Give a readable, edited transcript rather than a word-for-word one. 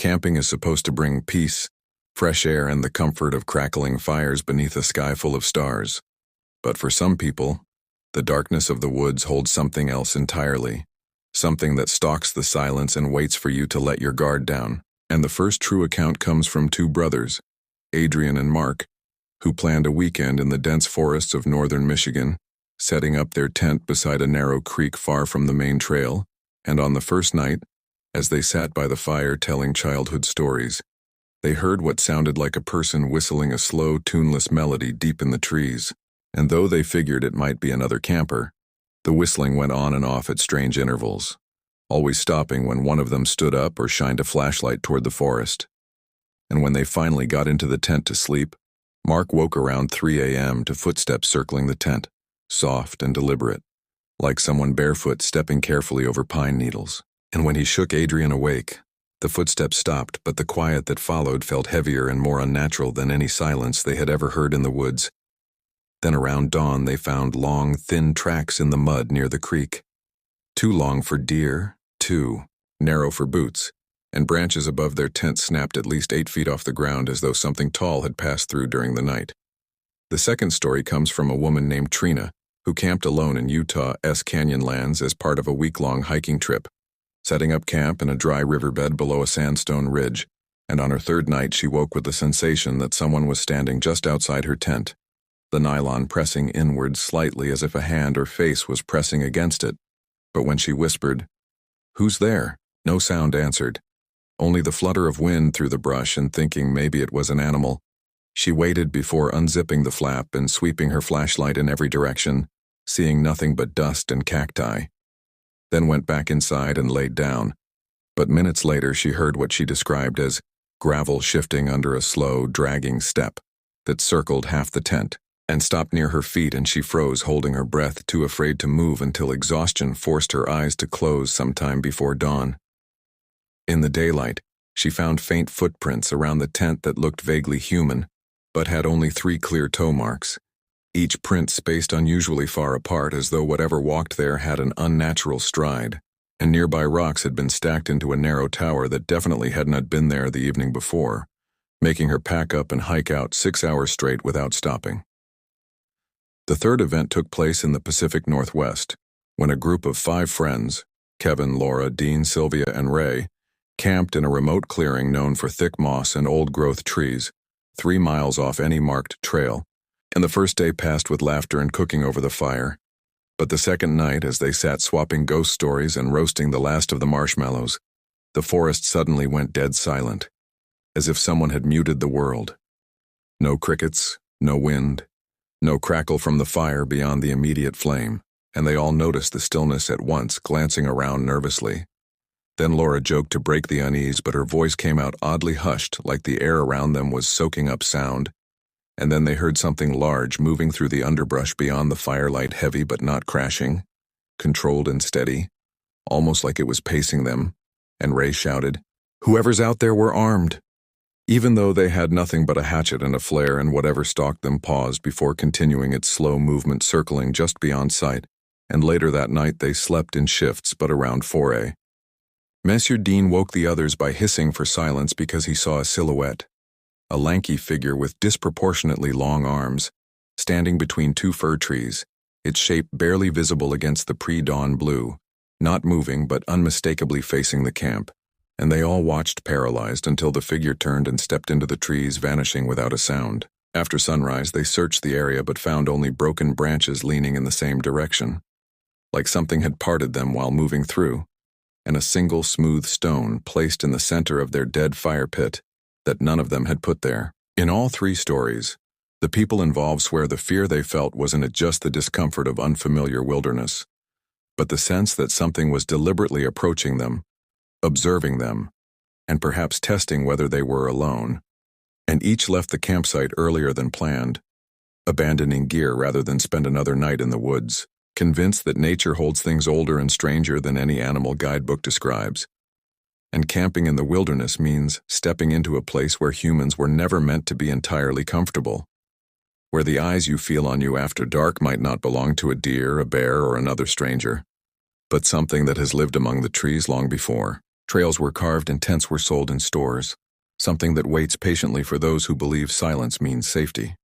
Camping is supposed to bring peace, fresh air, and the comfort of crackling fires beneath a sky full of stars. But for some people, the darkness of the woods holds something else entirely, something that stalks the silence and waits for you to let your guard down. And the first true account comes from two brothers, Adrian and Mark, who planned a weekend in the dense forests of northern Michigan, setting up their tent beside a narrow creek far from the main trail. And on the first night, as they sat by the fire telling childhood stories, they heard what sounded like a person whistling a slow, tuneless melody deep in the trees. And though they figured it might be another camper, the whistling went on and off at strange intervals, always stopping when one of them stood up or shined a flashlight toward the forest. And when they finally got into the tent to sleep, Mark woke around 3 a.m. to footsteps circling the tent, soft and deliberate, like someone barefoot stepping carefully over pine needles. And when he shook Adrian awake, the footsteps stopped, but the quiet that followed felt heavier and more unnatural than any silence they had ever heard in the woods. Then around dawn they found long, thin tracks in the mud near the creek. Too long for deer, too narrow for boots, and branches above their tent snapped at least 8 feet off the ground as though something tall had passed through during the night. The second story comes from a woman named Trina, who camped alone in Utah's Canyonlands as part of a week-long hiking trip, setting up camp in a dry riverbed below a sandstone ridge, and on her third night she woke with the sensation that someone was standing just outside her tent, the nylon pressing inward slightly as if a hand or face was pressing against it. But when she whispered, "Who's there?" no sound answered, only the flutter of wind through the brush, and thinking maybe it was an animal, she waited before unzipping the flap and sweeping her flashlight in every direction, seeing nothing but dust and cacti. Then went back inside and laid down. But minutes later she heard what she described as gravel shifting under a slow, dragging step that circled half the tent and stopped near her feet, and she froze, holding her breath, too afraid to move until exhaustion forced her eyes to close sometime before dawn. In the daylight, she found faint footprints around the tent that looked vaguely human, but had only 3 clear toe marks, each print spaced unusually far apart as though whatever walked there had an unnatural stride, and nearby rocks had been stacked into a narrow tower that definitely had not been there the evening before, making her pack up and hike out 6 hours straight without stopping. The third event took place in the Pacific Northwest, when a group of 5 friends, Kevin, Laura, Dean, Sylvia, and Ray, camped in a remote clearing known for thick moss and old-growth trees, 3 miles off any marked trail, and the first day passed with laughter and cooking over the fire. But the second night, as they sat swapping ghost stories and roasting the last of the marshmallows, the forest suddenly went dead silent, as if someone had muted the world. No crickets, no wind, no crackle from the fire beyond the immediate flame, and they all noticed the stillness at once, glancing around nervously. Then Laura joked to break the unease, but her voice came out oddly hushed, like the air around them was soaking up sound. And then they heard something large moving through the underbrush beyond the firelight, heavy but not crashing, controlled and steady, almost like it was pacing them, and Ray shouted, "Whoever's out there, we're armed!" Even though they had nothing but a hatchet and a flare, and whatever stalked them paused before continuing its slow movement, circling just beyond sight, and later that night they slept in shifts but around 4 a.m. Monsieur Dean woke the others by hissing for silence because he saw a silhouette, a lanky figure with disproportionately long arms, standing between 2 fir trees, its shape barely visible against the pre-dawn blue, not moving but unmistakably facing the camp. And they all watched paralyzed until the figure turned and stepped into the trees, vanishing without a sound. After sunrise, they searched the area but found only broken branches leaning in the same direction, like something had parted them while moving through, and a single smooth stone placed in the center of their dead fire pit that none of them had put there. In all 3 stories, the people involved swear the fear they felt wasn't just the discomfort of unfamiliar wilderness, but the sense that something was deliberately approaching them, observing them, and perhaps testing whether they were alone. And each left the campsite earlier than planned, abandoning gear rather than spend another night in the woods, convinced that nature holds things older and stranger than any animal guidebook describes. And camping in the wilderness means stepping into a place where humans were never meant to be entirely comfortable, where the eyes you feel on you after dark might not belong to a deer, a bear, or another stranger, but something that has lived among the trees long before. Trails were carved and tents were sold in stores, something that waits patiently for those who believe silence means safety.